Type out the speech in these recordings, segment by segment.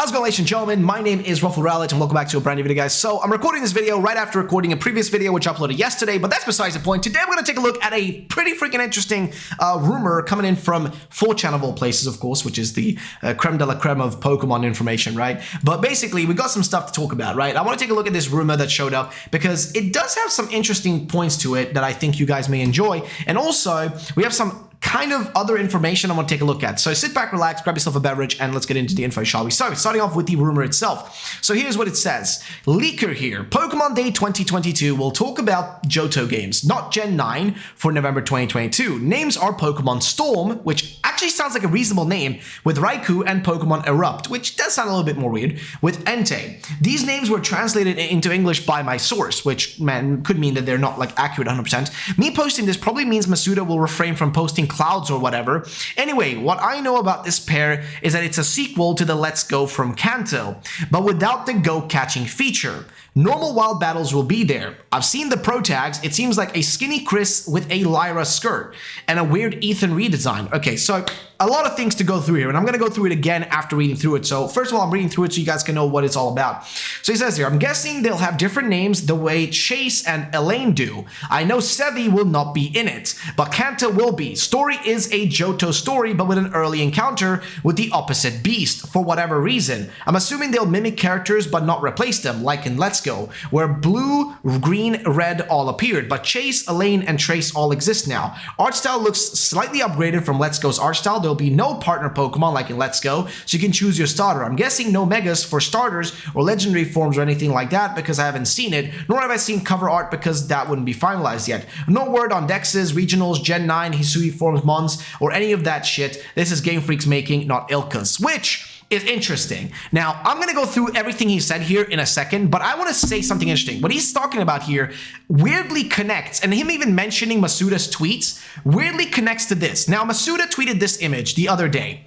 How's it going, ladies and gentlemen? My name is Ruffle Rowlet, and welcome back to a brand new video, guys. So I'm recording this video right after recording a previous video which I uploaded yesterday, but that's besides the point. Today I'm going to take a look at a pretty freaking interesting rumor coming in from 4chan of all places, of course, which is the creme de la creme of Pokemon information, right? But basically, we got some stuff to talk about, right? I want to take a look at this rumor that showed up because it does have some interesting points to it that I think you guys may enjoy, and also we have some kind of other information I want to take a look at. So sit back, relax, grab yourself a beverage, and let's get into the info, shall we? So starting off with the rumor itself. So here's what it says. Leaker here. Pokemon Day 2022 will talk about Johto games, not Gen 9 for November 2022. Names are Pokemon Storm, which actually sounds like a reasonable name, with Raikou, and Pokemon Erupt, which does sound a little bit more weird, with Entei. These names were translated into English by my source, which, man, could mean that they're not like accurate 100%. Me posting this probably means Masuda will refrain from posting clouds or whatever. Anyway, what I know about this pair is that it's a sequel to the Let's Go from Kanto, but without the Go catching feature. Normal wild battles will be there. I've seen the pro tags. It seems like a skinny Chris with a Lyra skirt and a weird Ethan redesign. Okay, so a lot of things to go through here, and I'm going to go through it again after reading through it. So first of all, I'm reading through it so you guys can know what it's all about. So he says here, I'm guessing they'll have different names the way Chase and Elaine do. I know Sevi will not be in it, but Kanto will be. Story is a Johto story, but with an early encounter with the opposite beast, for whatever reason. I'm assuming they'll mimic characters but not replace them, like in Let's Go, where blue, green, red all appeared, but Chase, Elaine, and Trace all exist now. Art style looks slightly upgraded from Let's Go's art style. There'll be no partner Pokemon like in Let's Go, so you can choose your starter. I'm guessing no Megas for starters or legendary forms or anything like that because I haven't seen it, nor have I seen cover art because that wouldn't be finalized yet. No word on Dexes, Regionals, Gen 9, Hisui forms, Mons, or any of that shit. This is Game Freak's making, not Ilka's, which is interesting. Now, I'm going to go through everything he said here in a second, but I want to say something interesting. What he's talking about here weirdly connects, and him even mentioning Masuda's tweets weirdly connects to this. Now, Masuda tweeted this image the other day.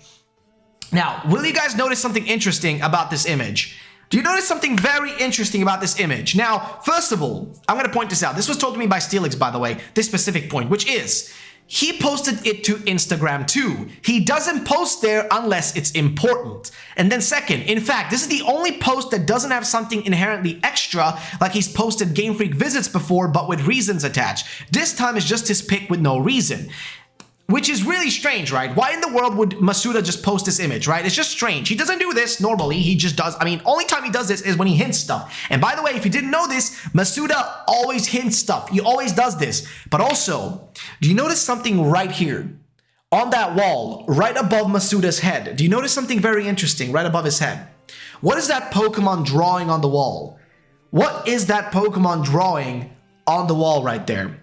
Now, will you guys notice something interesting about this image? Do you notice something very interesting about this image? Now, first of all, I'm going to point this out. This was told to me by Steelix, by the way, this specific point, which is he posted it to Instagram too. He doesn't post there unless it's important. And then second, in fact, this is the only post that doesn't have something inherently extra, like he's posted Game Freak visits before, but with reasons attached. This time is just his pic with no reason. Which is really strange, right? Why in the world would Masuda just post this image, right? It's just strange. He doesn't do this normally. He just does. I mean, only time he does this is when he hints stuff. And by the way, if you didn't know this, Masuda always hints stuff. He always does this. But also, do you notice something right here? On that wall, right above Masuda's head. Do you notice something very interesting right above his head? What is that Pokemon drawing on the wall? What is that Pokemon drawing on the wall right there?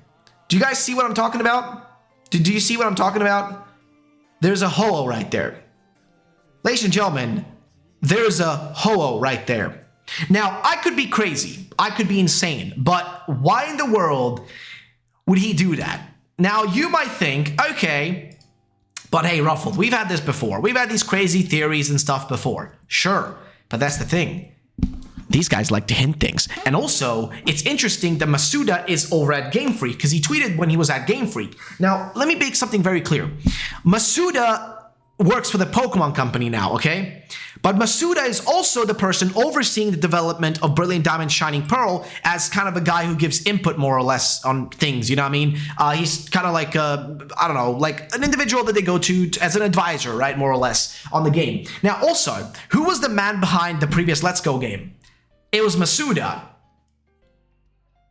Do you guys see what I'm talking about? Do you see what I'm talking about? There's a Ho-Oh right there. Ladies and gentlemen, there's a Ho-Oh right there. Now, I could be crazy. I could be insane. But why in the world would he do that? Now, you might think, okay, but hey, Ruffled, we've had this before. We've had these crazy theories and stuff before. Sure, but that's the thing. These guys like to hint things. And also, it's interesting that Masuda is over at Game Freak because he tweeted when he was at Game Freak. Now, let me make something very clear. Masuda works for the Pokemon Company now, okay? But Masuda is also the person overseeing the development of Brilliant Diamond Shining Pearl as kind of a guy who gives input more or less on things, you know what I mean? He's kind of like, I don't know, like an individual that they go to as an advisor, right, more or less, on the game. Now, also, who was the man behind the previous Let's Go game? It was Masuda.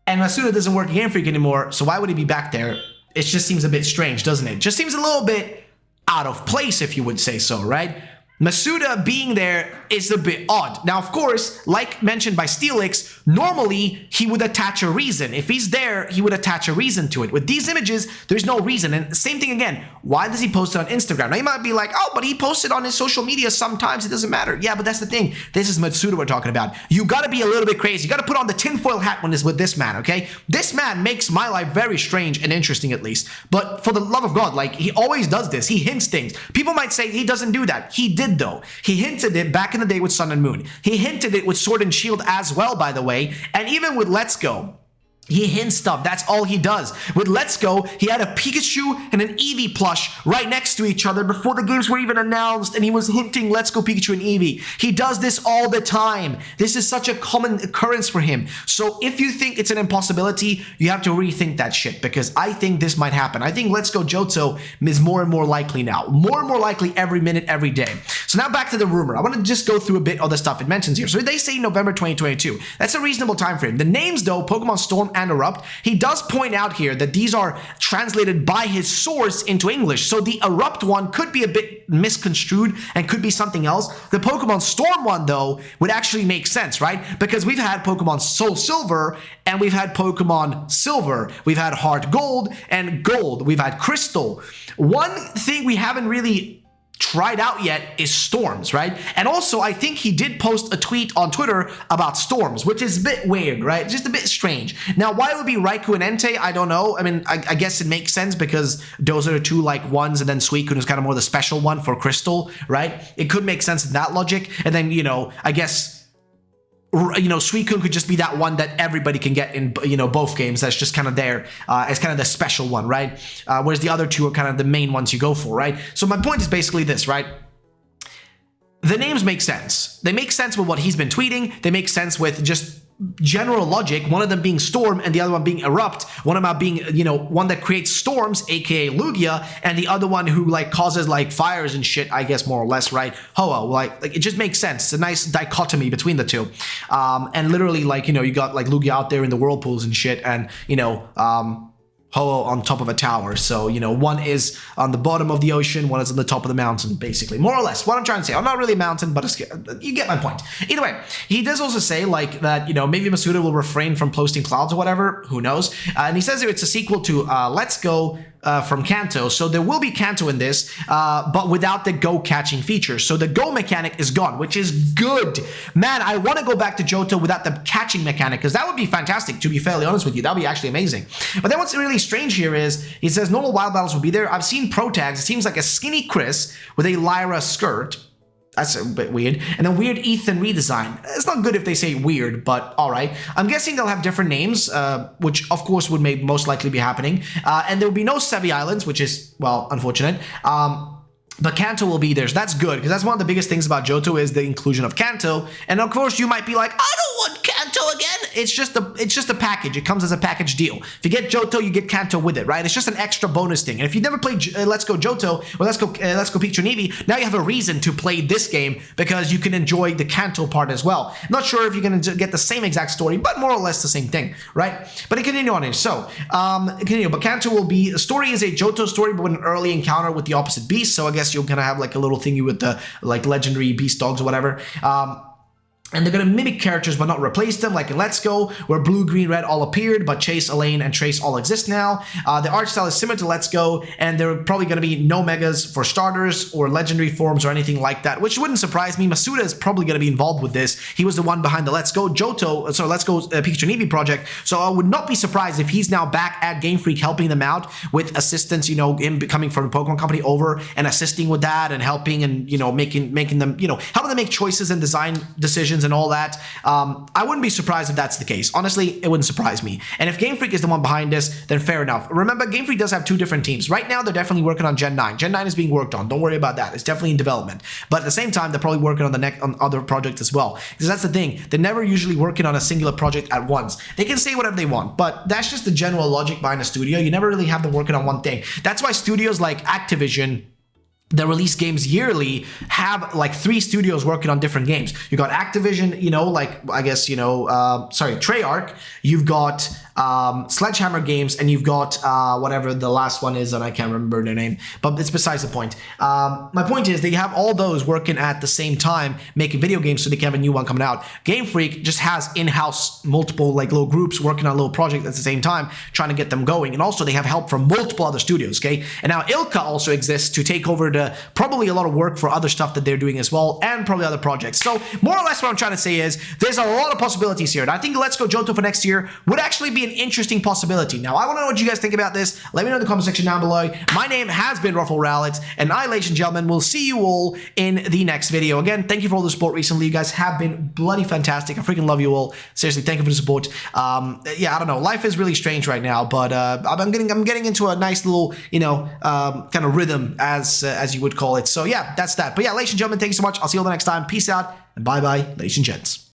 And Masuda doesn't work at Game Freak anymore, so why would he be back there? It just seems a bit strange, doesn't it? Just seems a little bit out of place, if you would say so, right? Masuda being there is a bit odd. Now, of course, like mentioned by Steelix, normally he would attach a reason. If he's there, he would attach a reason to it. With these images, there's no reason. And same thing again, why does he post it on Instagram? Now, you might be like, oh, but he posted on his social media sometimes. It doesn't matter. Yeah, but that's the thing. This is Masuda we're talking about. You got to be a little bit crazy. You got to put on the tinfoil hat when it's with this man, okay? This man makes my life very strange and interesting, at least. But for the love of God, like, he always does this. He hints things. People might say he doesn't do that. He did, though. He hinted it back in the day with Sun and Moon. He hinted it with Sword and Shield as well, by the way, and even with Let's Go. He hints stuff. That's all he does. With Let's Go, he had a Pikachu and an Eevee plush right next to each other before the games were even announced, and he was hinting Let's Go Pikachu and Eevee. He does this all the time. This is such a common occurrence for him. So if you think it's an impossibility, you have to rethink that shit, because I think this might happen. I think Let's Go Johto is more and more likely now. More and more likely every minute, every day. So now back to the rumor. I want to just go through a bit of the stuff it mentions here. So they say November 2022. That's a reasonable time frame. The names, though, Pokemon Storm and Erupt, he does point out here that these are translated by his source into English. So the Erupt one could be a bit misconstrued and could be something else. The Pokemon Storm one, though, would actually make sense, right? Because we've had Pokemon Soul Silver and we've had Pokemon Silver. We've had Heart Gold and Gold. We've had Crystal. One thing we haven't really tried out yet is Storms, right? And also, I think he did post a tweet on Twitter about Storms, which is a bit weird, right? Just a bit strange. Now, why it would be Raikou and Entei, I don't know. I mean, I guess it makes sense because those are the two like ones, and then Suicune is kind of more the special one for Crystal, right? It could make sense in that logic. And then, you know, I guess, you know, Suicune could just be that one that everybody can get in, you know, both games. That's just kind of there as kind of the special one, right? Whereas the other two are kind of the main ones you go for, right? So my point is basically this, right? The names make sense. They make sense with what he's been tweeting. They make sense with just general logic, one of them being Storm and the other one being Erupt, one of them being, you know, one that creates storms, aka Lugia, and the other one who like causes like fires and shit, I guess, more or less, right? Ho-Oh, like it just makes sense. It's a nice dichotomy between the two. And literally, like, you know, you got like Lugia out there in the whirlpools and shit, and, you know, Ho-Oh on top of a tower. So, you know, one is on the bottom of the ocean, one is on the top of the mountain, basically. More or less, what I'm trying to say. I'm not really a mountain, but you get my point. Either way, he does also say, like, that, you know, maybe Masuda will refrain from posting clouds or whatever. Who knows? And he says here it's a sequel to Let's Go from Kanto. So there will be Kanto in this, but without the Go catching feature. So the Go mechanic is gone, which is good. Man, I want to go back to Johto without the catching mechanic, because that would be fantastic, to be fairly honest with you. That would be actually amazing. But then what's really strange here is, he says normal wild battles will be there. I've seen pro tags. It seems like a skinny Chris with a Lyra skirt. That's a bit weird. And then weird Ethan redesign. It's not good if they say weird, but all right. I'm guessing they'll have different names, which of course would most likely be happening. And there will be no Sebi Islands, which is, well, unfortunate. But Kanto will be there, so that's good, because that's one of the biggest things about Johto is the inclusion of Kanto. And of course, you might be like, I don't want Kanto again. It's just a package. It comes as a package deal. If you get Johto, you get Kanto with it, right? It's just an extra bonus thing. And if you never played Let's Go Johto or Let's Go Pikachu and Eevee, now you have a reason to play this game because you can enjoy the Kanto part as well. Not sure if you're going to get the same exact story, but more or less the same thing, right? But it continue on here. So, continue. But Kanto will be, the story is a Johto story, but with an early encounter with the opposite beast. So I guess you're gonna have like a little thingy with the like legendary beast dogs or whatever. And they're going to mimic characters but not replace them, like in Let's Go, where Blue, Green, Red all appeared, but Chase, Elaine, and Trace all exist now. The art style is similar to Let's Go, and there are probably going to be no megas for starters or legendary forms or anything like that, which wouldn't surprise me. Masuda is probably going to be involved with this. He was the one behind the Let's Go Johto, so Let's Go Pikachu and Eevee project, so I would not be surprised if he's now back at Game Freak helping them out with assistance, you know, him coming from the Pokemon Company over and assisting with that and helping and, you know, making them, you know, helping them make choices and design decisions and all that. I wouldn't be surprised if that's the case. Honestly, it wouldn't surprise me. And if Game Freak is the one behind this, then fair enough. Remember, Game Freak does have two different teams. Right now, they're definitely working on Gen 9. Gen 9 is being worked on. Don't worry about that. It's definitely in development. But at the same time, they're probably working on on other projects as well. Because that's the thing. They're never usually working on a singular project at once. They can say whatever they want, but that's just the general logic behind a studio. You never really have them working on one thing. That's why studios like Activision that release games yearly have like 3 studios working on different games. You got Activision, you know, like I guess, you know, Treyarch. You've got Sledgehammer Games, and you've got whatever the last one is, and I can't remember their name, but it's besides the point. My point is they have all those working at the same time making video games, so they can have a new one coming out. Game Freak just has in-house multiple like little groups working on a little project at the same time, trying to get them going, and also they have help from multiple other studios. Okay, and now Ilka also exists to take over the probably a lot of work for other stuff that they're doing as well, and probably other projects. So more or less what I'm trying to say is there's a lot of possibilities here, and I think Let's Go Johto for next year would actually be an an interesting possibility. Now, I want to know what you guys think about this. Let me know in the comment section down below. My name has been Ruffle Rowlet, and I, ladies and gentlemen, will see you all in the next video. Again, thank you for all the support recently. You guys have been bloody fantastic. I freaking love you all. Seriously, thank you for the support. Yeah, I don't know. Life is really strange right now, but I'm getting into a nice little, you know, kind of rhythm, as you would call it. So yeah, that's that. But yeah, ladies and gentlemen, thank you so much. I'll see you all the next time. Peace out, and bye-bye, ladies and gents.